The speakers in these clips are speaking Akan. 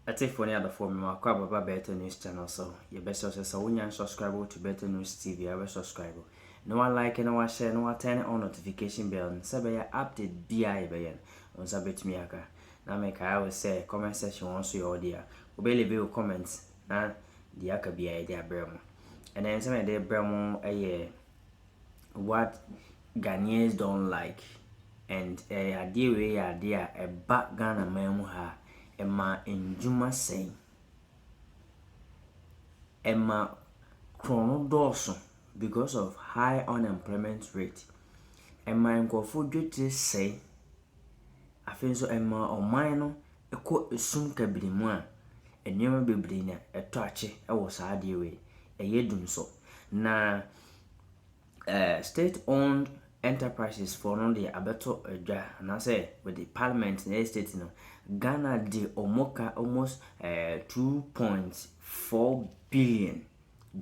That's it for any other form. My Baba Better News channel. So your best sources. So when you subscribe to Better News TV, I will subscribe. No one like, no one share, no one turn on notification bell. Sabe update BI bayan. On sabet miaka. Now make I always say comment section once you audio. Obey leave comments. Na the aka BI they bremo. And then some they bremo what Ghanaians don't like. And a dear way idea a back Ghana memoha. Emma Njuma saying Emma Chrono Dawson because of high unemployment rate. Emma Nkofo Dwete say I feel so Emma or mine a quote soon cabinimoa a never be brina a touchy I was hard way a yedum so na state owned enterprises for non the abeto and I say with the parliament in the state Ghana did omoka almost $2.4 billion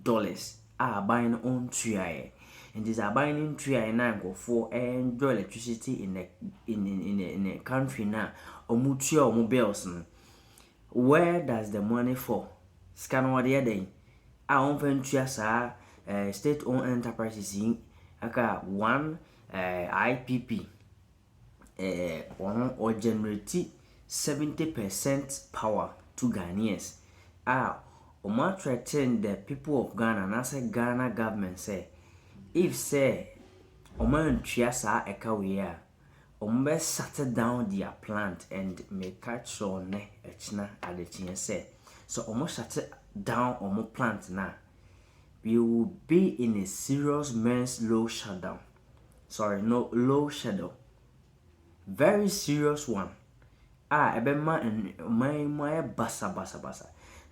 buying on tree, and these are buying tree now for enjoy electricity in a country now omutua mobiles. Where does the money for? Scan what the other state owned enterprises in aka one IPP or generate 70% power to Ghanaians. Oma threaten the people of Ghana and I say Ghana government say if say Oma ntua saa eka we a Oma shut down their plant and make catch on ne echina adechine say so Oma shut down Oma plant na we will be in a serious men's low shutdown. Low shadow. Very serious one. Ebema and my basa.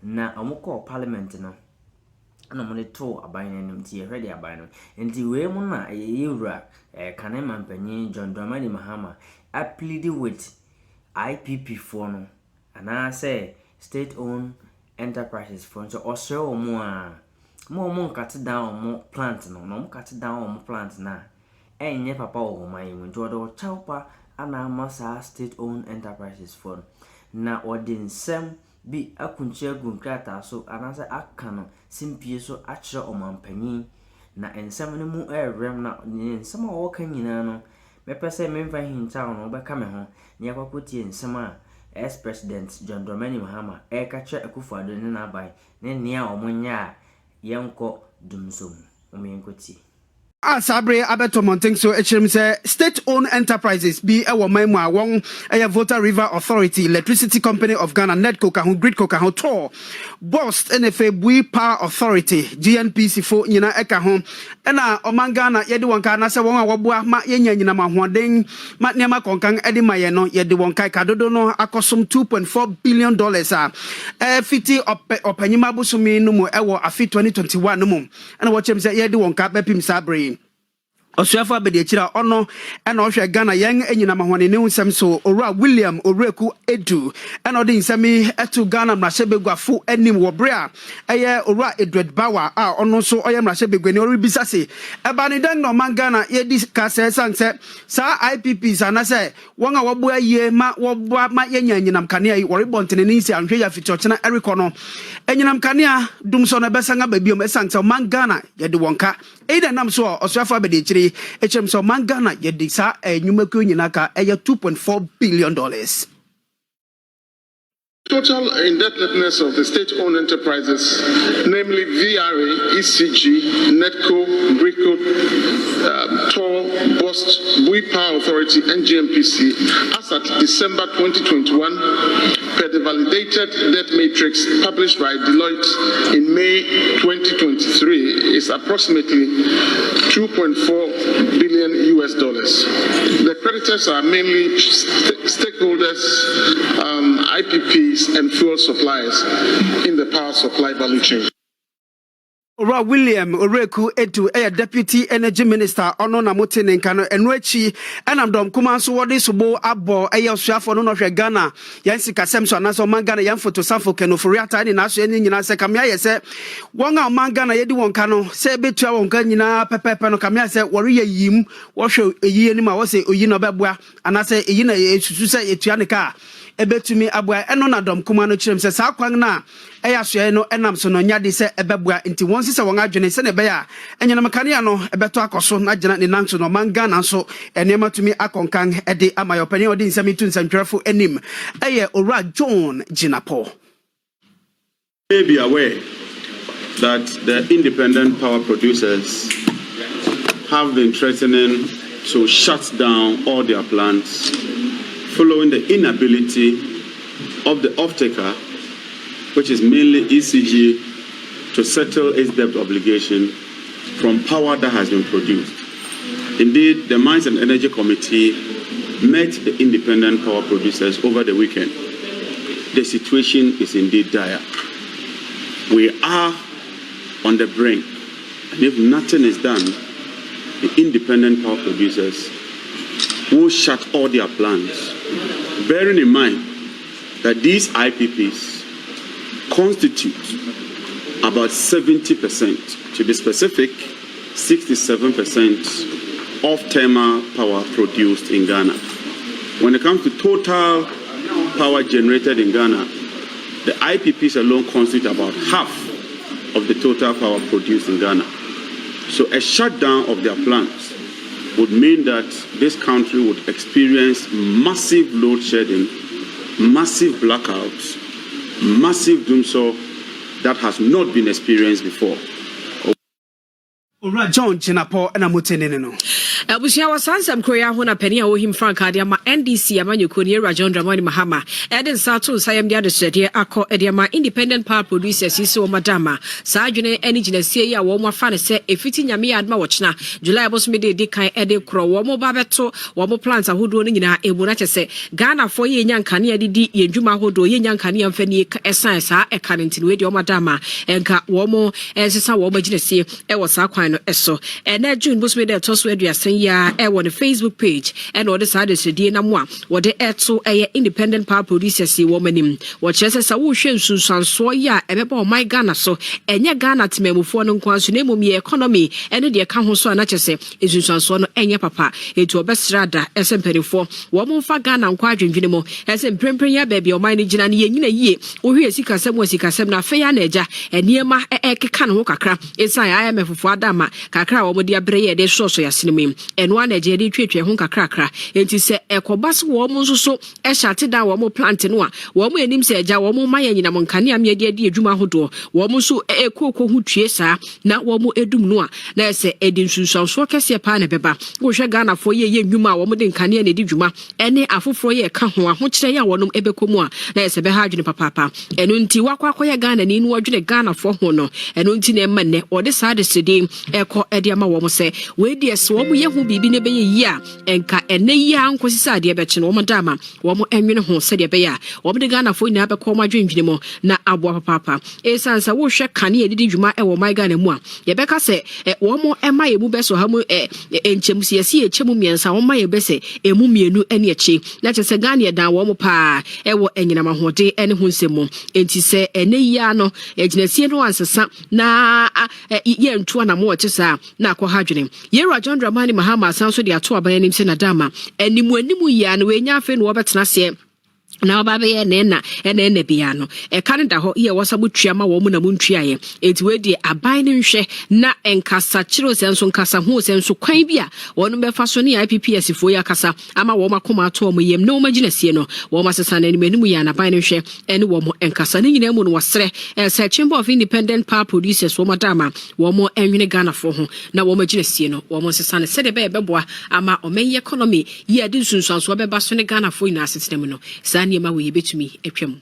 Na amoko parliament no. Na money to abayin nim ti ready abayin. Enti we mu na yewura Kanema mpanyin John Dramani Mahama I pleaded with IPP for no. And I say state owned enterprises for so osre mo cut down more plant no cut down more plant na. Enye papa o my nto do chaupa ana masa state owned enterprises for na odin sem bi akunche gunkrata so anase akano simpie so akire omampanyin na ensem ne mu rem na ensem a woka nyina no mepese memfa hinta no beka me ho ne yakwakotie ensem a ex president John Dramani Mahama kache Akufo Addo ne na bai ne nea omonya a yenko dumsom omenkotie Sabre Abeto Monteng so say state-owned enterprises be our memo wong a Volta River Authority, Electricity Company of Ghana, Netco Kahun, Gridco Kahun, Tor, Bost, NFA Bui Power Authority, GNPC for Yina Ekahon, and Omangana Yediwanka Nasa Wonga Wabua, Ma Yenyanama Huanding, Matniama Konkang Edimayano, Yediwankai Kadodono, Akosum $2.4 billion. Fiti Openimabusumi Numu Ewa Afi 2021 Numu, and watch him say Yediwanka Bepim Sabre. Osuafo abediachira ono ena ohwe Ghana yen enyina mahwane ne nsem so owura William Oreku Edu ena odi nsemi etu Ghana mrahebegwafo anim wo bre a eye owura Edward Bawa a ono so oye mrahebegwani oribisa se eba ne den no man Ghana yedi ka se sanse sa IPPs anase won a wobo aye ma wobo ma yenya nyinam kanea yi woribonte ne nsi anhwe ya fitochena erikono enyinam kanea dum so na besanga babiom esanse man Ghana yedi wonka ida nam so osuafo abediachira HM so Mangana yedisa nyumeku nyinaka $2.4 billion. Total indebtedness of the state-owned enterprises, namely VRA, ECG, Netco, Gridco, Tor, Bost, Bui Power Authority, and GNPC, as at December 2021, per the validated debt matrix published by Deloitte in May 2023, is approximately $2.4 billion. The creditors are mainly stakeholders, IPPs, and fuel suppliers in the power supply value chain. William Oreku Edu Deputy Energy Minister ono na motene nkano enwechi enamdom kuma so wode sobo abo osuafo no no hwe Ghana yansi kasem so anaso man Ghana yan photo samfo kenoforiata ni na so eni nyina se kamia yese won a man Ghana yedi won ka no se betua won ka nyina pepepe no kamia se wore yim wo hwe eyi ni ma wo se oyi no beboa anase eyi na esusu se etua ne ka ebetumi abua eno na dom kuma no kyerem se saa kwan na eya soe no enam so no nyade se ebebua nti won sise won adwene se ne be ya enyena makania no ebeto akoso na gina ne nanso no manga na so enema tumi akonkan ede amayopani odi nsami tu nsantwerefo enim eye owura John Jinapo. Be aware that the independent power producers have been threatening to shut down all their plants following the inability of the off-taker, which is mainly ECG, to settle its debt obligation from power that has been produced. Indeed, the Mines and Energy Committee met the independent power producers over the weekend. The situation is indeed dire. We are on the brink, and if nothing is done, the independent power producers will shut all their plants, bearing in mind that these IPPs constitute about 70%, to be specific, 67% of thermal power produced in Ghana. When it comes to total power generated in Ghana, the IPPs alone constitute about half of the total power produced in Ghana. So a shutdown of their plants would mean that this country would experience massive load shedding, massive blackouts, massive doomsday that has not been experienced before. John Jinapo and Amutenino. Abusia was Sansam Korea Hona Penny or him Frank Adiama NDC Amanyukuni Rajon Dramani Mahama Eden Sato Sayam Dia Sedia Ako Ediama Independent Power Producers Iso Madama Sajune Energy Sia Woma Fan se efiti nyame adma watchna July boss me de kan ede kro womo babeto womo plants ahodo no nyina ebuna chese Ghana for ye nyankane adidi ye dwuma ahodo ye nyankane amfani esan sa ekanenti we de Madama enka womo ensesa womo ginesi e wo sa kwan no eso ena June boss me de toso aduasen ya e wo the Facebook page and all the side is the na mo wo de eto e independent power producers wo manim wo chese sa wo hwe nsunsanso ya ebeba o my Ghana so enye Ghana temamufo no nkwanso na emom ye economy ene de ka ho so na chese nsunsanso no enye papa etu obesrada esemperifo wo mo fa Ghana nkwa adwendwene mo esemprempren ya ba bia o my ni gina na ye nyina yie wo hwe sikasem na fe ya na eja eniema ekeka no kakra esan IMF fo adama kakra wo mo de abre ye de so ya sinimim eno ana je de twetwe ho kakrakra enti se ekobas wo mo nso so shate da wo mo plant no a wo mo enim se eja wo mo ma ya nyina mo nkane am de adwuma hodo wo mo so ekoko hu tue sa na wo mo edum no a na se edin sunsanso kese pa na beba wo hwe Ghana fo ye nnwuma wo mo de nkane na di dwuma ene afoforo ye ka ho a ho kire ya wonom ebekomu a na se be ha adwene papa eno nti wakwa ye Ghana ni no adwene Ghana fo ho no eno nti na emane ode sa de sede eko ede ama wo mo se we de so wo mo ye hu bibi ne be ye a enka ene yi ankosi sa de be che no wo mo dama wo mo enwene ho se de be ya wo mo de Ghana fo nyina be ko mo adwendwene mo na abo papa esansa wo hwe kane ye di dwuma e wo my Ghana mu a ye be ka se wo mo ema ye mu be so ha mu enchemsi yesi ye chemu miensa wo ma ye be se emu mienu ene echi na che se Ghana ye dan wo mo pa e wo enyina mahode ene ho nsemu enti se ene yi ano eginasie no ansesa na ye ntua na mo che sa na akọ ha dwene ye Rajon Dramani Mahama sanso de ato aban anim se na dama animu ya na we nya afi no obetena se na obabe ye na bia no Canada ho ye wasabo tuama wo mu na muntua ye enti we de aban ne nhwe na enkasa kiro senso nkasa ho senso kwan bia wono be fa so ne IPPs fo ya kasa ama wo makoma to mo yem na wo magina sie no wo masesa na animu ya na aban ne nhwe ene wo mo enkasa ne nyina mu no wasre se Chamber of Independent Power Producers wo madama wo mo enwene Ghana fo ho na wo magina sie no wo mo sesa ne se de be beboa ama o men economy ye de sunsanso be ba so ne Ghana fo ina system no ma we betumi etwam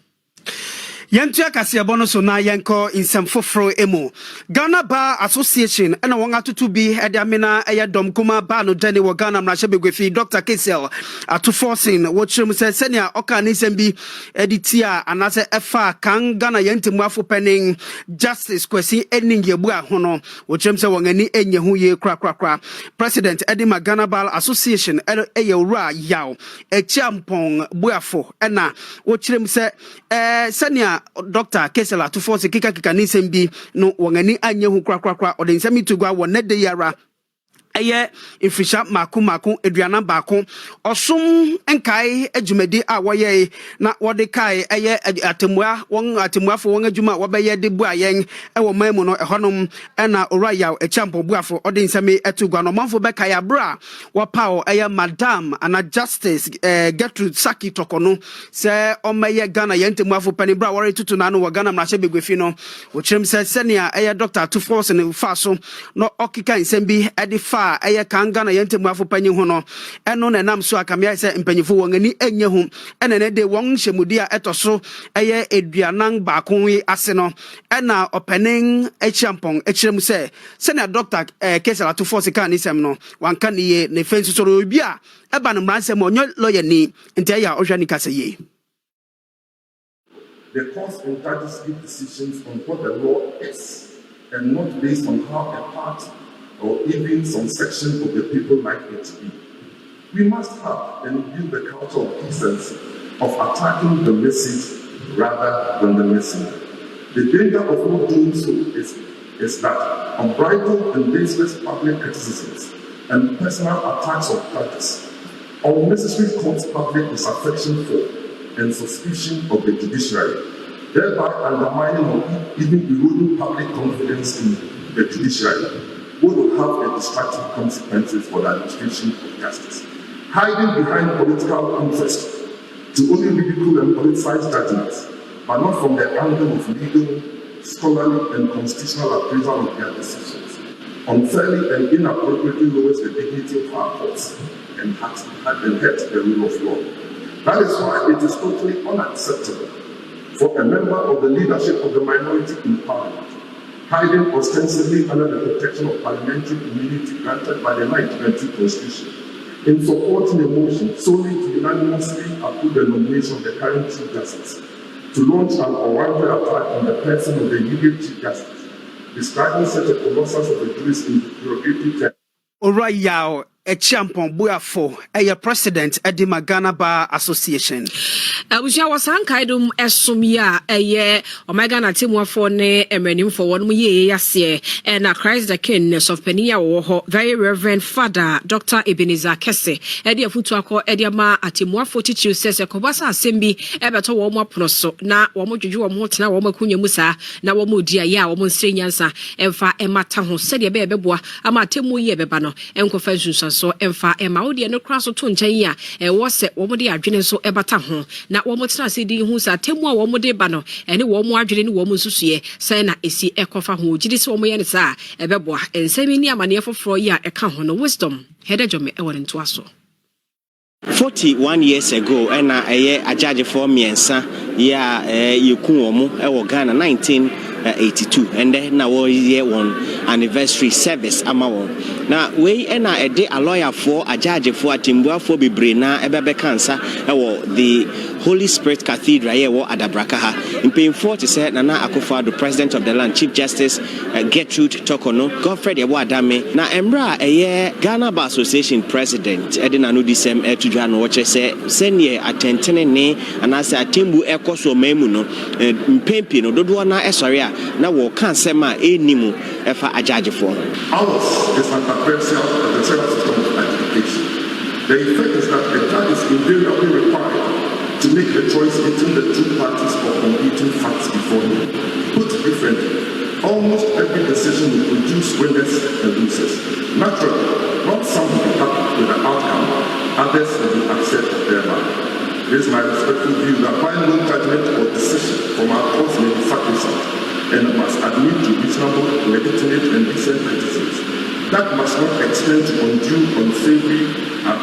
Yantua kasiabo no so na yanko insem foforo emu Ghana Bar Association ena won atutu bi ede amena eya dom kuma ba no dane wo Ghana mra shebegwefi Dr. Kesel atuforcing wo chirem se senia oka ni sembi editia anase efa kan Ghana yantemu afo pening justice kwesi eninge bu ahono wo chirem se won ani enye hu ye kra President Edima Ghana Bar Association eya ura yaw echiampong buafo ena wo chirem se senia Dr. Kesela to force kika ni sembi no wangani anye hu kra ode nsemi to gwa wonne de yara eye infisha maku eduana baako osum enkai adwumadi a woye na wode kai eye atemua won atemuafo won adwuma wobeye de bu ayen ewo mamu no ehonom na oraya echampo buafo ode nsame etugwa no manfo be kai abra wapao eye madam ana justice Gertrude Saki tokono se omeye Ghana yentemuafo panibra wore tutu na no wa Ghana mrache begwefi no wo chirem se senia eye Dr. Tufos ne faso no okika nsembi ede eye kanga na yentemu afopanyi ho no eno na nam so akamia se mpanyifo won ani enye hu ene ne de won hyemudi a etoso eye eduanan baako yi ase no ena opening echampon echirem se na Dr. Kesela to force kan nisem no wanka ne ye ne fensu so obi a eba no mransem onyo lawyer ni ntia ya ohwa ni kaseye. The courts and judges give decisions on what the law is and not based on how a party or even some section of the people like it to be. We must have and build the culture of decency, of attacking the message rather than the messenger. The danger of not doing so is that unbridled and baseless public criticisms and personal attacks of judges unnecessarily cause public disaffection for and suspicion of the judiciary, thereby undermining or even eroding public confidence in the judiciary. Will have a destructive consequences for the administration of justice. Hiding behind political interest to only ridicule and politicize judgments, but not from the angle of legal, scholarly, and constitutional appraisal of their decisions, unfairly and inappropriately lowers the dignity of our courts and hurts the rule of law. That is why it is totally unacceptable for a member of the leadership of the minority in Parliament, hiding ostensibly under the protection of parliamentary immunity granted by the 1992 Constitution, in supporting a motion solely to unanimously approve the nomination of the current Chief Justice, to launch an unwarranted attack on the person of the immediate Chief Justice, describing such a colossus of a jurist in derogatory terms. Orayao Echampon Buafo, a president at the Ghana Bar Association. Abusha was Hankaidum Esumia, a year, Omega Timwa for ne, a menu for 1 year, and a Christ the King of Penia or very Reverend Father Dr. Ebenezer Kesse, Edia Futuako, Ediama, Atimwa 42 says a Kobasa Simbi, Ebeto Woma Proso, na Womoju Motna, Womakunya Musa, na Womudia Ya, Womonstranyansa, and Fa Emma Taho, said a bebeboa, Amatimu Yebebano, and Confessions. So emfa emaudi no kraso to nchen ya wo se wo mode adwene so ebata ho na wo motena se di hu sa temu a wo mode ba no ene wo mo adwene ni wo mo susue sai na esi ekofa ho gidi se wo mo ye ne sa ebeboa ensemi ni amane foforo ya eka ho no wisdom hedejome e won nto aso 41 years ago and a judge for miensa ya yekun omo e wo Ghana 1982 and then now year one anniversary service amawo na we na e de a lawyer for a judge for atimbua for bebre na ebebe kansa e wo the Holy Spirit Cathedral here wo adabraka ha impin 40 say Nana Akufo Addo president of the land Chief Justice Gertrude Tokono Godfred Yebo Adame na embra Ghana Bar Association president edina no disem etudwa no woche say senior atentene ne anase atimbu ekoso memu no mpempi no dodo na esori a na wo kan sema enimu efa ajagefo. Ours is an adversarial of the federal system of identification. The effect is that a judge is invariably required to make a choice between the two parties or competing facts before him. Put differently, almost every decision will produce winners and losers. Naturally, not some will be happy with the outcome, others will be upset thereby. It is my respectful view that while no judgment or decision from our courts may be sacrosanct and must admit to reasonable, legitimate, and decent criticisms, that must not extend to undue, unsavory, and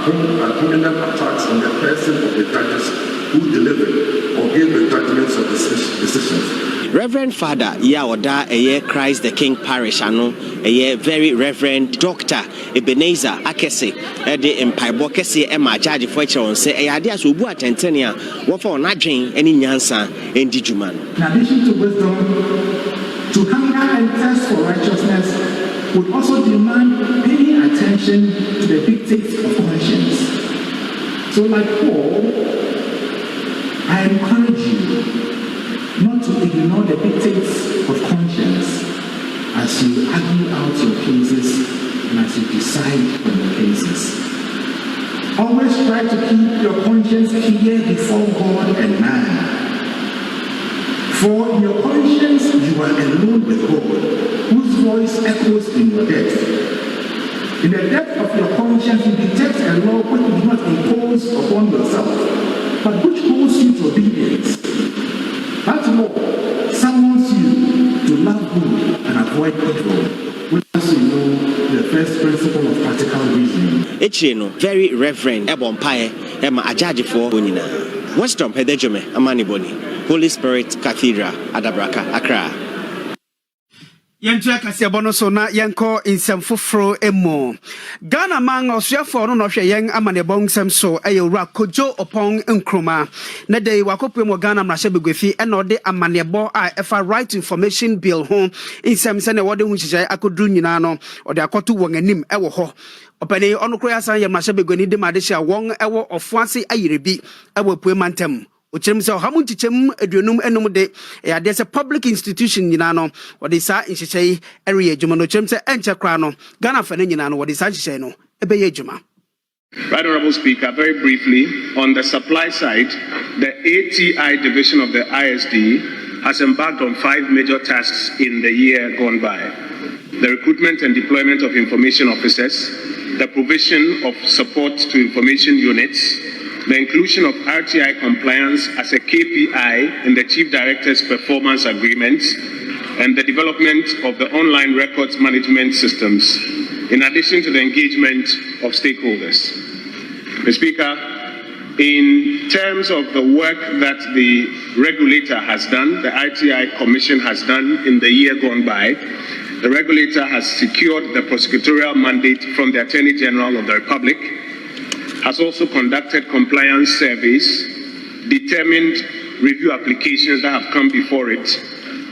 criminal attacks on the person of the judges who delivered or gave the judgments of decisions. Reverend Father Yaoda Christ the King Parish ano very Reverend Dr. Ebenezer Akesse the Empaibo Kesse Emma Judge for on say ade aso bu atentene a wo fa onadwen ani nyansa endi djuma no. In addition to wisdom, to hunger and thirst for righteousness would also demand paying attention to the dictates of conscience. So like Paul, I encourage you not to ignore the dictates of conscience as you argue out your cases and as you decide on the cases. Always try to keep your conscience clear before God and man. For in your conscience you are alone with God, whose voice echoes in your depth. In the depth of your conscience you detect a law which you do not impose upon yourself, but which calls you to obedience. That law summons you to love good and avoid evil, which, as you know, the first principle of practical reasoning. Echino, very reverend Ebompaye, Emma Ajaji for Unina. Western Pedejome, Amaniboni, Holy Spirit Cathedral, Adabraka, Accra. Yentua kasia bono so na yenko insem foforo emo Ghana man osuafo no no hwe yen amanebon nsem so eyewura kojo opon nkroma na dey wakopem Ghana mrahye begwefi e no de amanebo a efa right information bill ho insem se ne wode hu hihye akodru nyina no ode akoto won anim ewo ho opani onokro ya san ye mrahye begwani de madehia won ewo ofuase ayirebi ewo puemantem Ochim se hamu chichem aduonum enum de ya de se public institution nyina no wode sa nhyehyei area adwuma no ochim se enche kra no Ghana fa nyina no wode sa nhyehyei no ebeye adwuma. Right, Honorable Speaker, very briefly, on the supply side, the ATI division of the ISD has embarked on 5 major tasks in the year gone by. The recruitment and deployment of information officers, the provision of support to information units, the inclusion of RTI compliance as a KPI in the Chief Director's performance agreements, and the development of the online records management systems, in addition to the engagement of stakeholders. Mr. Speaker, in terms of the work that the regulator has done, the RTI Commission has done in the year gone by, the regulator has secured the prosecutorial mandate from the Attorney General of the Republic, has also conducted compliance surveys, determined review applications that have come before it,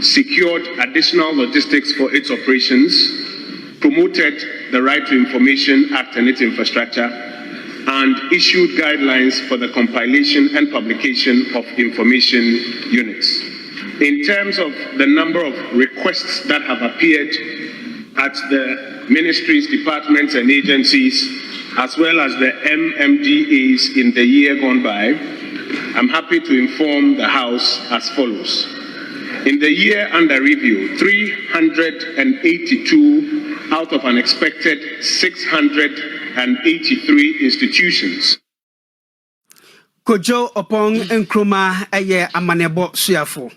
secured additional logistics for its operations, promoted the Right to Information Act and its infrastructure, and issued guidelines for the compilation and publication of information units. In terms of the number of requests that have appeared at the ministries, departments, and agencies, as well as the MMDAs in the year gone by, I'm happy to inform the House as follows. In the year under review, 382 out of an expected 683 institutions. Kojo opon nkroma eye amanebo suafo.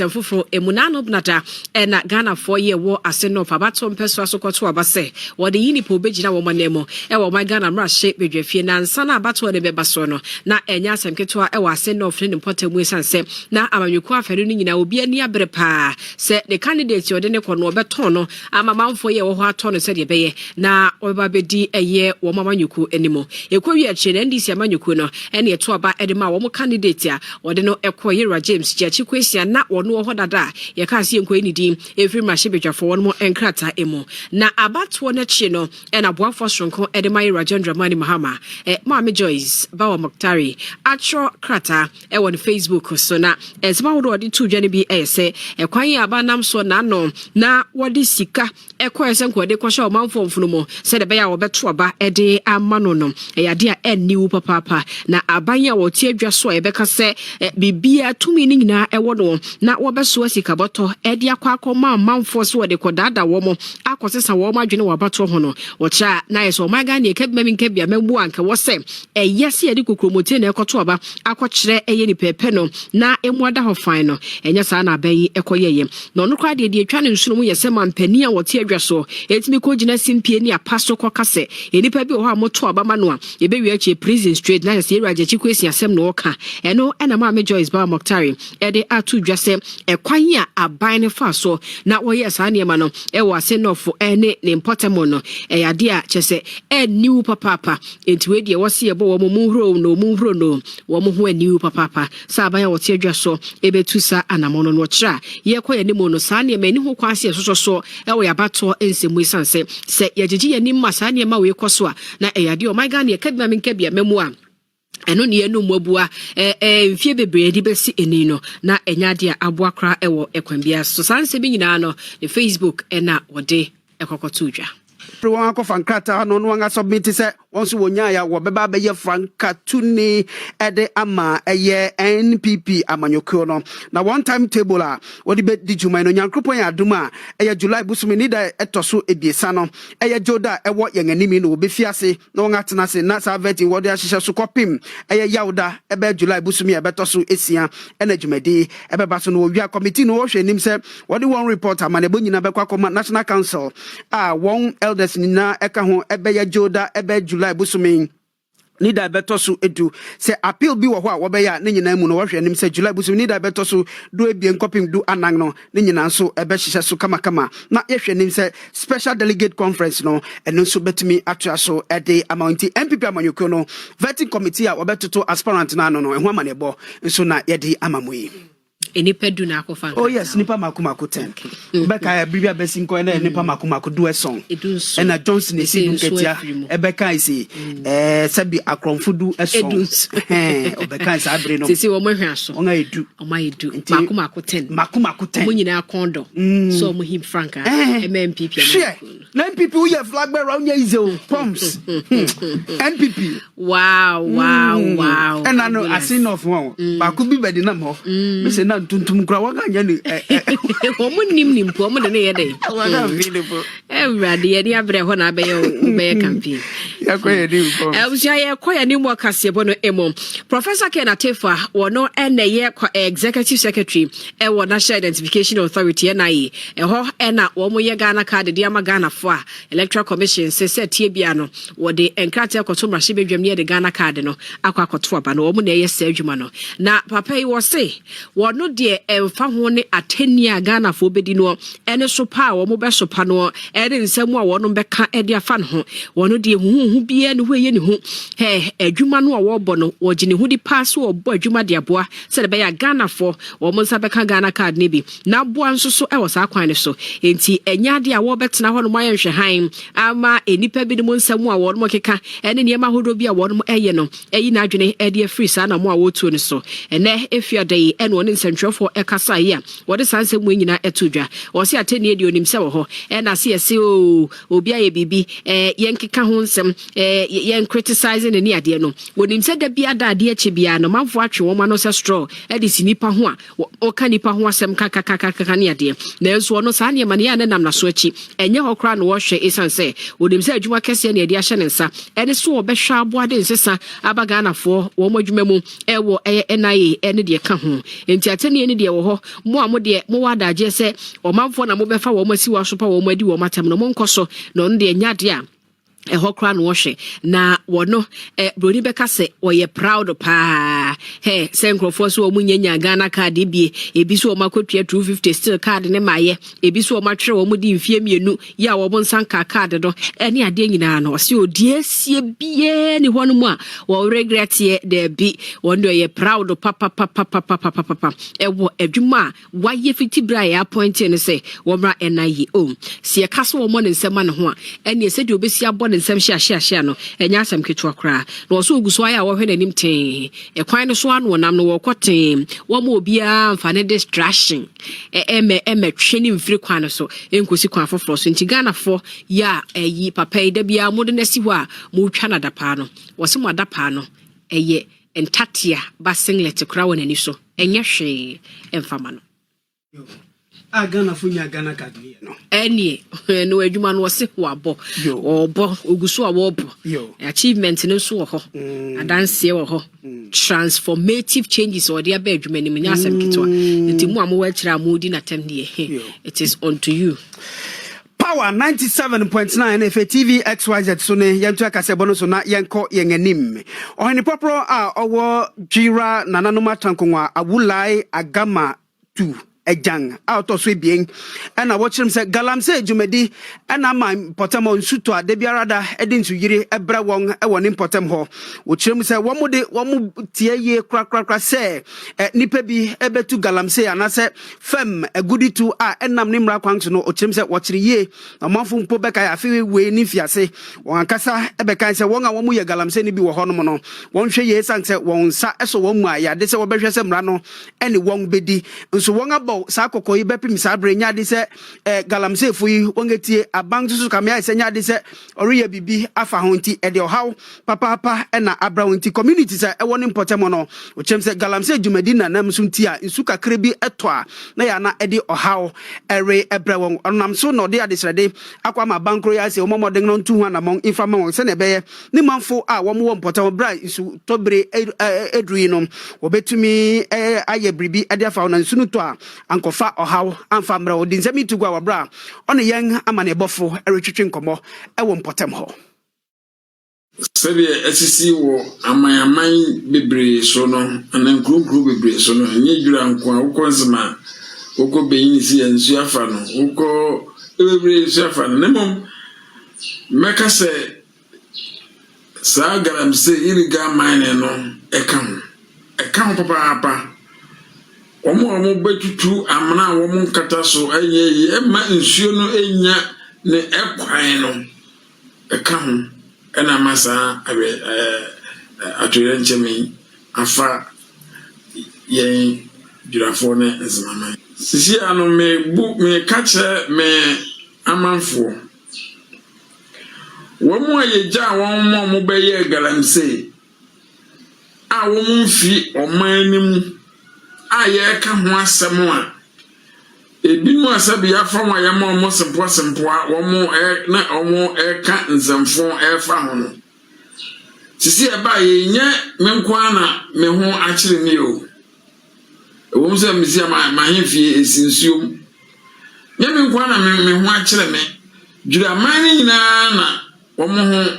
Fufuro emunano bnada na Ghana for ye wo ase no fa bato mpeso asokoto abase wo de yini po begina wo manemo e wo my Ghana mrahye bedwafie na nsa na bato ne bebaso no na enya asemketo e wo ase no fre ne potamu sanse na amanyuko afere no nyina obi ani abere pa se the candidate yo de ne kono obeton no amamanfo ye wo ho ato no se de beye na oba bedi eye wo mamanyuko animo ekwawi achi na ndisi amanyuko no ene eto aba edema wo candidate a wo de no ekoyera James Jachi kwesi na wono ho dada ye ka se enko enidi efiri mrahye bedwafo wono mo enkrata emo na abato na chi no na boafo sonko edema Rajendra Mahama Mama Joyce Bawa Moktari atro krata won Facebook so na ezma wo de tu dwane bi ese ekwan ya abanam so na no na wode sika ekoyese nkode kwasha omanfo mfuno mo se de be ya wo beto aba ede amano no yade a enniwu papa na abanya wo tie adwa so ebeka se bibia tumi ni nyina ewo no na wobeso asika boto ede akwa manfo so wode kodada wo mo akosesa wo ma adwene wabato ho no wo cha na yeso maga ne kebima min kebia mamu anka wo se yesi ede kokromote na ekoto aba akokyere eye ni pepe no na emuada ho fan no enya sa na abayi ekoyeye no no kwa de etwa ne nsuno mu yese mampani a wote adwa so etimi ko gina simpie ni apaso kokase enipa bi ho amoto aba ma no a ebewi achi prison straight na yesi Rajachi kwesi asem no oka eno ena Mama Joyce Bawa Moktari ede atu dwase ekwan ya aban ne fa so na wo yesa ne ma no ewo ase no fo ene ne impotemo no yade a chese eniwu papa enti we de wo se ebo wo munhuro no wo mo ho eniwu papa sa aban ya wote adwa so ebetu sa anamono no kira ye koye ne mo no sa ne ma ni ho kwase so ewo ya bato ensemu sanse se yagigi ya ni ma sa ne ma we koso a na yade o my God ne kadima min kabia memu a eno ne enu mobua mfie bebre di besi eni no na enyade a aboakra ewo ekwambia so sanse bi nyina no ne Facebook na wode ekokoto dwa. One of Frankrata, no one has submitted once Wonyaya, Wababa Baya Franca Tuni, Ede Ama, a year NPP Amanyokono. Now, one time table, what did you mind on your group? Duma, a July Busminida etosu Ebiesano, a Joda, a what young enemy will be fiase, no Atanase, Nasa vetting what they are Sukopim, a Yauda, a bed July Busumi, a betosu Esia, and a Jumedi, a Babason, we are committing ocean himself. What do you want reporter, Manabunina Bakwa National Council? One elders Nina Ekaho, Ebeya Joda, Ebe July Busumi. Nida betosu edu se appeal bi wo ho a wo be ya ne nyina mu no wo hwe nim se July busum nida betosu do ebien kopim do anang no ne nyina so ebe hihye so kama na ye hwe nim se special delegate conference no eno so betumi atua so ede amounti MPP amanyoko no vetting committee a wo betoto aspirant na no eho amanebo nso na ye de amamoyi. Nipa do na akofan. Oh yes, nipa makumako 10. Ebeka bibia besinko na nipa makumako do song. Na Johnson isi dun ketia. Ebeka isi sabi akromfo du song. Obeka isa abre no. Sisi wo mohwe aso. Onga edu. Oma edu. Makumako 10. Makumako 10. Mo nyina kondo. So mo him franka. MPP. Na MPP we flag bearer onya izo pumps. NPP. Wow. And I know I seen of one. Ba ku bi bedi na mo. Me say na tuntum kra waga nya ni omo nim po omo de ne ye dey waga available everade ye ni abre ho na be campaign yakoye ni po ye koya ni mo kase bo no emo Professor Ken Atefa wono ene ye executive secretary e wo National Identification Authority NIA e ho na wo mo ye Ghana card de ama Ghana fo a Electoral Commission se tie bia no wo de enkrate akoto mrahye bedwam ne de Ghana card no akwakoto aba no wo mo na ye sa adwuma no na papa yi wo se wono de emfa ho ne atenia Ghana fo bedi no ene so pa wo mo be so pa no e de nsem a wono be ka e de afa no ho wono de hu bia ne ho ye ne hu adwuma no wo bo no wo gine hu di pass wo bo adwuma de aboa se de be ya Ghana fo wo mo nsa be ka Ghana card ne bi na aboa nso so e wo sa kwan ne so enti enya de a wo betena ho no mo yenhwe han ama enipa bi ne mo nsem a wono mo keka ene ne ma hodo bi a wono mo eye no eyi na adwene e de free sa na mo a wo tuo ne so ene Firêḓ ene woni nsentwefo ekasa ye wode sanse mu nyina etodwa wo se ateni edi onim se wo ho na se yesi obi aye bibi yenkeka ho nsem yen criticizing ne ade no wonim se da bia da ade eche bia no manfo atwe wo ma no se straw edi sinipa ho a o ka nipa ho asem kaka ne ade na enso no sa ne ma ne ya nam na so achi enye ho kra no wo hwe esanse wonim se adwuma kese ne ade ahye ne nsa ene so wo be hwa aboa de nsesa abaga na fo wo mo adwuma mu ewo NIA ene de ka ho enti atene ne de wo ho mo a mo de mo wada je se o manfo na mo befa wo masi wa so pa wo madi wo matam no mo nkoso no no de nyade a ho kra no hwe na wono broni beka se oye proud pa se nkrofo so wo nyanya Ghana card bie ebi so wo makotua 250 still card ne maye ebi so wo matwere wo di mfie mienu ya wo nsanka card do ene ade nyina no se odie sie bie ne hono mu a wo regret ye de bi wono ye proud papa ewo adwuma waye fiti bra ya appoint ne se wo mra NIA se kaso wo mo ne nsema ne ho a ene se de obesi abo nsem hia no enya asem ketwa kra na so oguso aya wo hwe nanim ten kwan no so anu nam no wo koten wo ma obia mfa ne distraction eme twene mfiri kwan no so enkosi kwan foforo so nti Ghana fo ya yi papa ida bia mo de nasi ho a mo twa na dapa no wo se mo dapa no eye entatia ba singlet kra wona ni so enya hwe emfama no Ghana funya Ghana card no eni no adwuma no se ho abo obo oguso a wo bo achievement no so ho adanse wo ho transformative changes or there be adwuma ni nya asem kitwa enti mu amwo akira amodi na tam die it is unto you Power 97.9 FTV XYZ so ne yentu akase bono so na yenko yenganim ohini popro a owo jira nananoma tankonwa awulai agama 2 ejang out of bien and I watch him say galamse jumedi and am potem on suto a de biarada edin to yire ebra won e won potem ho watch him say one mu tie ye kra say nipa bi ebetu galamse anase fem agudi to a enam ni mra kwan so no watch him say watch ye amanfo mpo beka ya fi we ni fiase won akasa ebeka say won a won mu ye galamse ni bi wo hono no won hwe ye san say won sa eso won mu aya de say wo behwe say mra no ene won bedi nso won aba ball sa kokoi bepim sa bre nya de se galamsey fo yi wongetie abang so kamia se nya de se oriye bibi afa ho nti e de ohaw papa na abra nti community sa e woni potemo no o chem se galamsey dwumadi na nam so nti a nsu kakra bi eto a na ya na e de ohaw ere ebra won onam so no de adesrede akwa ma bankro ya se omomoden no ntu hu na mon infama won se na beye ni manfo a wo mo potemo bra nsu tobre edruyi no obetumi aye bribi ade afa na nsu no to a ankofa ohaw amfa mra odin se mitu gwa wabra ono yen amane bofo eretwetwe nkomo ewo mpotem ho sebe asisi wo amayaman bebre so no anan krokro bebre so no nye dwura nko a ukonzema uko beyin si ensu afa no uko bebre ensu afa no nemom meka se sa galamsey illegal mining no eka papa omo betutu amna womo nkata so ayeyi ema nsuo no enya ne ekwan no eka ho ena masa Êmệrgêncy afa yen durafo ne nzimama sisi ano me kache me amanfo womo ayeja womo mo beye galamsey a womo mfi omanim aye ka ho asem a ebinu asabi afam ayama omo sempoa womo na omo ka nzamfo efa ho no sisi eba ye nye menkwa na me ho akire me o ewom se misi ma hemfie esinsuom nye menkwa na me ho akire me dwura mani nyina na womo ho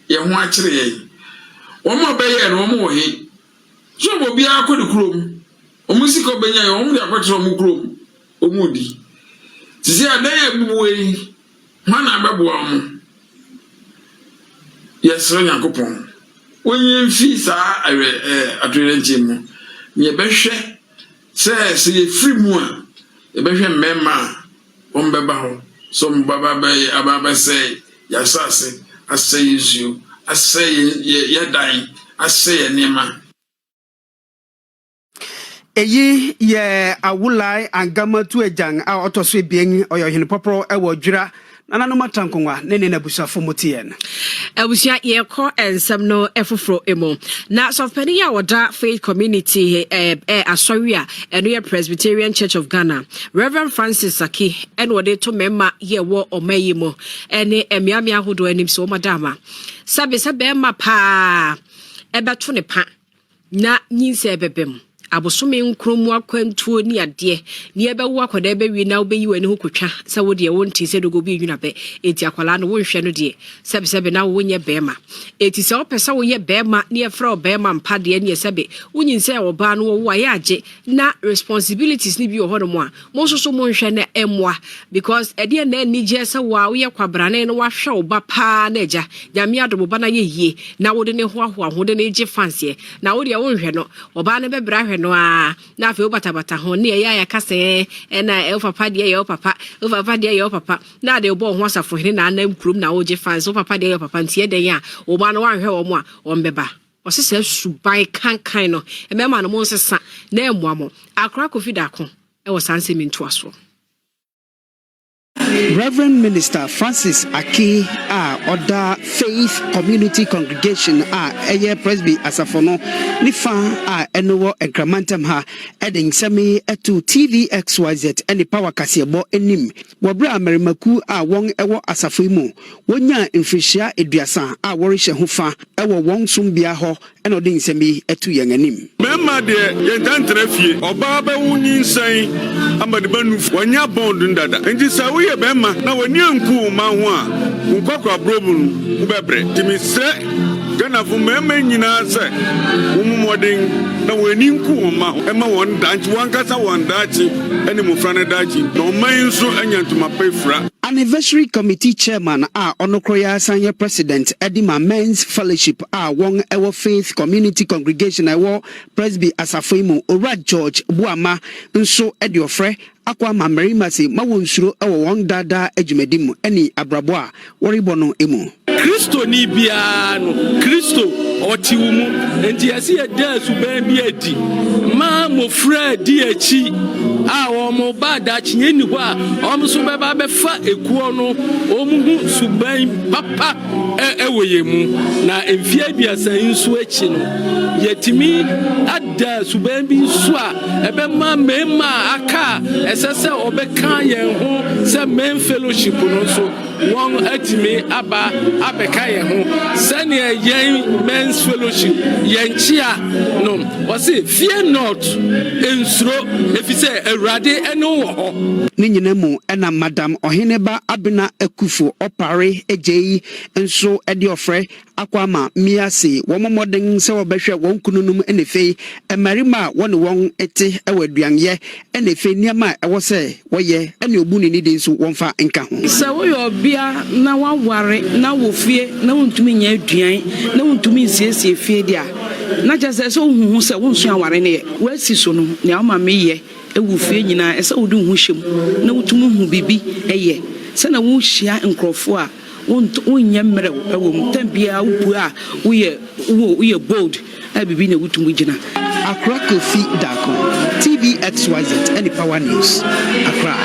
ye ho akire ye womo beye no womo wo he so obi akodi krom omusiko benya yo omu yakotro mu krom omudi sisi adan abubuwe mana abebo amu yesro yakopon onye mfi sa Êmệrgêncy mu ye behwe se ye free mu a ye behwe mmema ombeba ho so mbaba be ababa se yasase ase yesu ase ye dan ase ye nema eyi ye awulai angama tu ejang a otoso ebien oyo hene popro ewo dwura nana matankonwa nene na busafo motien abusia ye ko ensem no efofro emo na sofpani ya woda faith community asori a eno ye Presbyterian Church of Ghana Reverend Francis Aki eno wode to memma ye wo omayimo ene emiamia hodo anim so madama sabe ma pa ebeto ne pa na nyinse ebebem abosome nkromu akwantuo ni ade ni ebewo akoda ebewi na obeyi wani ho kotwa sa wo de wonti se dogo bi nwuna be eti akwala no wonhwe no de sebe na wo nye bema eti se opesa wo ye bema ni efra obema mpade ni sebe wonyinse wo ba no wo aye age na responsibilities ni bi wo hono mo a mo so mo nhwe na emwa because ede na ni je se wo ye kwabrane no wa hwe wo ba pa na eja nyame adobo ba na ye yie na wo de ne ho ho de ne je fancy na wo de wonhwe no wo ba ne bebra no na fe obata ho ne ya kase na e papa de ye papa na de obo ho asafo hene na anam krum na oje fans o papa de ye papa ntie den ya o ba no wanhwe wo mo a o mbeba o sese subai kankan no e mema no mo nsesa na emuamo akra Akufo Addo e wo sanse mintu aso Reverend Minister Francis Aki Oda Faith Community Congregation eye Presby asafono nifa enowo enkramantam ha edin semi etu TVXYZ eni power kasebo enim wobra amerimaku won ewo asafo mu wonya mfihia eduasa worihye hofa ewo won sombia ho eno din semi etu yen anim mema de yentantre fie oba ba wunyi nsan amade banu wonya bond ndada nti sawo ye bema na wani anku ma ho a nkokwa brobun ubebre timisre Ghana fu mema nyina se umumodin na wani nku ma ho ema won danchi wankasa won dachi eni mufrane dachi no man nso anyantuma pefra Anniversary Committee Chairman Onokroya Sanya President Edima Men's Fellowship Wong Ewo Faith Community Congregation Ewo Presby Asafoimu Ora George Buama Nso Ediofre Akwa Mamerimasi Mawonsuro Ewo Wong Dada Ejumedimu Eni Abraboa Woribono Emu Kristo ni biano Kristo otiwumu enti yesi eda suban bi adi ma mo fra di achi a omo bada chinye ni ho a omo so beba befa ekuo no omu hu suban papa ewoye mu na emfie aduasa nso achi no yetimi ada suban bi so a ebe ma mema aka esese obeka yen ho se men fellowship no so won atimi aba abeka yen ho sane yen men's fellowship yen chia no wase fear not ensuro efise awrade ene wo ho ni nyina mu ena madam Oheneba Abena Akufo opare ejei enso ede ofre akwama miase womomoden se wobehwe won kununum enefei emarima won won ete ewaduanye enefei niama ewo se woye ene obuni ni de nso wonfa nka ho se woyo bia na waware na wofie na wontumi nya aduan na wontumi nsiesie fie dia na jase se ohuhu se wonso aware ne wasi so no ne ama meye ewu fie nyina ese wodi hu hwem na wotumu hu bibi eye se na wo hia nkrofo a wonya mmere ewo tambia wupu a woye bold a bibi na wotumu gina Akufo Addo TVXYZ any power news Accra.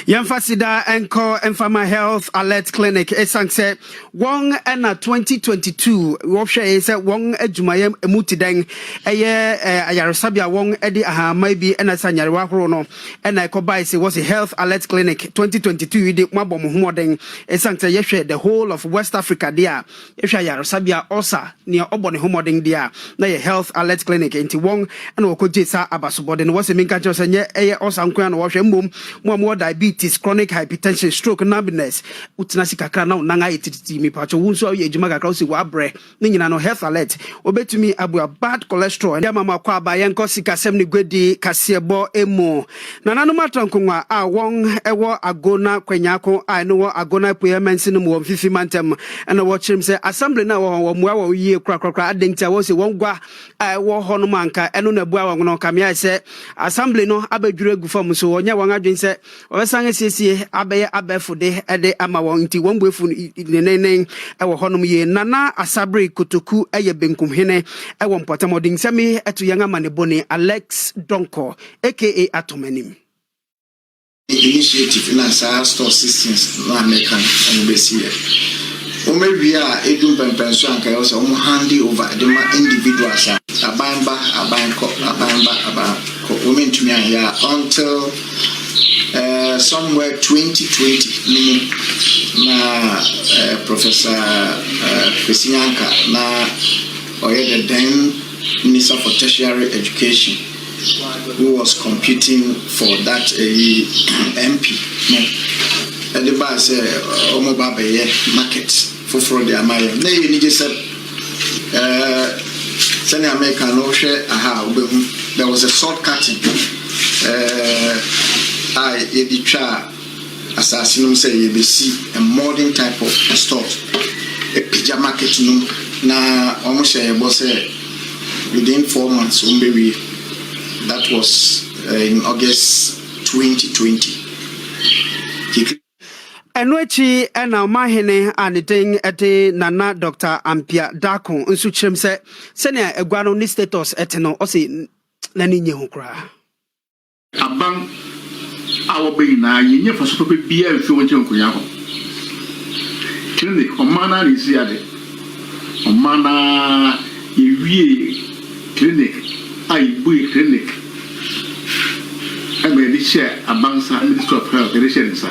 Yamfasida enko Enfama Health Alert Clinic esanse wong ena 2022 wofhwe se wong adwumayam emutiden eye ayaresabia wong edi ahama bi ena sanyarewa horo no ena ekobai se was Health Alert Clinic 2022 di mabom homoden esanse yehwe the whole of West Africa dia yehwe ayaresabia osa ne obone homoden dia na ye Health Alert Clinic enti wong ena okojesa abasobode no wase minka chose nye eye osa nkwa na wohwe mbom mo diabetes chronic hypertension stroke numbness utinasi kakra na nanga etiti mi pacho wunso ye ejuma kakra osi wa bre ni nyina no Health Alert obetumi abua bad cholesterol ndi mama kwa ba yenko sika semni gwedi kasebo emo nananu matrankunwa a won ewo agona kwanyako a no agona Êmmêrgêncy no mo fifi mantem na wo chirim se assembly na wo mua wo yie krakrakra adenta wo se won gwa a wo ho no manka eno na bua wo no kamia se assembly no abadwure gu fam so wonya won adwen se obesan siesie abeye abefude ede ama won nti won buefu nenenen ewo honom ye nana asabre kotoku eye benkumhene ewo mpotamodin semi etu yanga manebone Alex Donko aka Atomanim initiative in our store systems no American and Bessie. Omebia edum pempenso anka yo se hand over the individuals abamba womentumi anya until somewhere 2020 na Professor Kwesinyanka na the then Minister for Tertiary Education who was competing for that MP and the bar said omobabe market for the amaya na you need say send American no share there was a short cutting I editra assassinum say you see a modern type of store a pija market no na almost say within 4 months maybe that was in August 2020 Enwechi ena mahene aniding ete nana Dr. Ampia Dako nsu chirem se sene egwano ni status ete no osi nani nye ho kra aban awobe na yenye faso pe bia mfi wonche nkonya ho clinic omana risi ade omana ewie clinic ai bui clinic Êmmêrgêncy share abansa Ministry of Health direction sa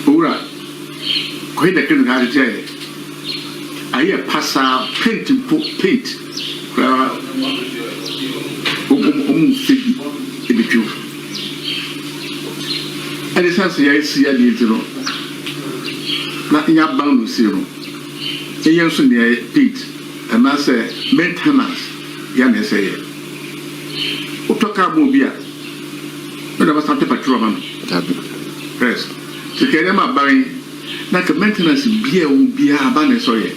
ora ko ida clinic ha je aye passa paint kra figi ebitu and sense ya isi ya di zero na nya ban no zero eyen so ne paint and na say maintenance ya na say otoka mo bia no ba start petrol man yes so kere ma ban na ka maintenance bia o bia ba na so ye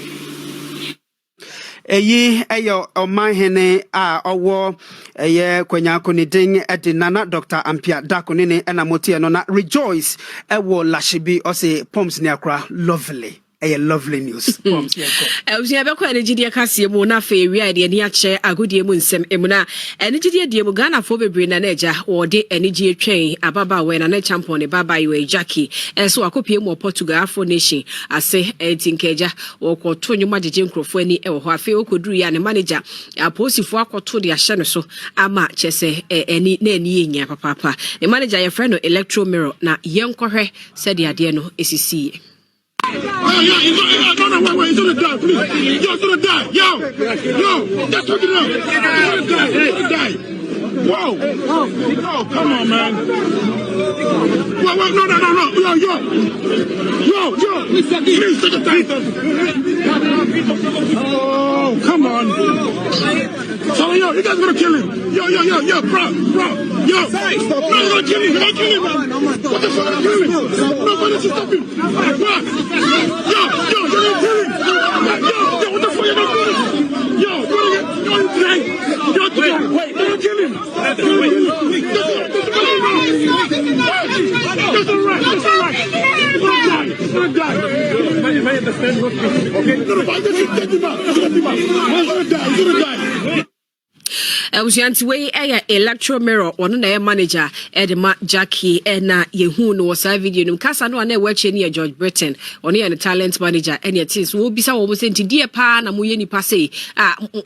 eyi eyo omahene a owo eye kwanyako ni ding edinana Dr. Ampia Dakonene ena motie no na rejoice ewo lashibi ose poms ni akra lovely. A lovely news. Usia beko enigidi akase mu na fa ewia de ani ache agodie mu nsem emuna enigidi de mu Ghana fo bebre na naja wo de enigi atwen ababa we na champion ne baba yi Jackie enso akopie mu Portugal Afro Nation ase etinkeja wo koto nyuma jeje nkrofo ani e wo ho afi okoduru ya ne manager aposifo akoto de ahye no so ama chese eni na ani yenya papa ne manager ye friend no electro mirror na yenkohwe said de ade no esisi. No, wait, he's gonna die, please. Yo, he's gonna die. Yo, that's what you know. He's gonna die. Whoa. Oh, come on, man. Wait, no. Yo. Please take a time. Oh, come on. So, yo, you guys gonna kill him. Yo, bro. Yo, no, you're gonna kill him. You're gonna kill him, man. What the fuck are you doing? Nobody should stop him. Yo, you're gonna kill him. Yo, what the fuck are you gonna do? Yo, you're gonna kill him. Wait, you're gonna kill him. That's all right. He's gonna die. You may understand what okay? He's gonna die. Usianti we electro mirror ono na manager edema Jackie na yehu no wasa video no kasa no na weche ni George Britain ono ye talent manager and it is wo bisa wo senti die pa na mo ye nipa sei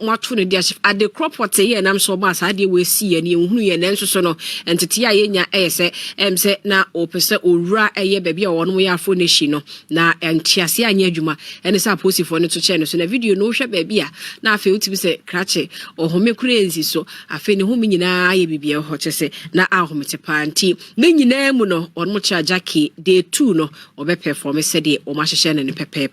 mato no dia at the crop what ye na so ma sa de we si ye na ehunu ye na nso no entete ya ye nya se se na opese owura eye baabi a wono ye Afro Nation no na entiase anya adwuma ene sa posifo no to che no so na video no hwe baabi a na afi utibi se krache ohome kurenzi so afi ne humi nyina ye bibia ho chese na ahomete panti ne nyina mu no onmo cha Jackie day 2 no obe perform se de o ma hyehye ne pepe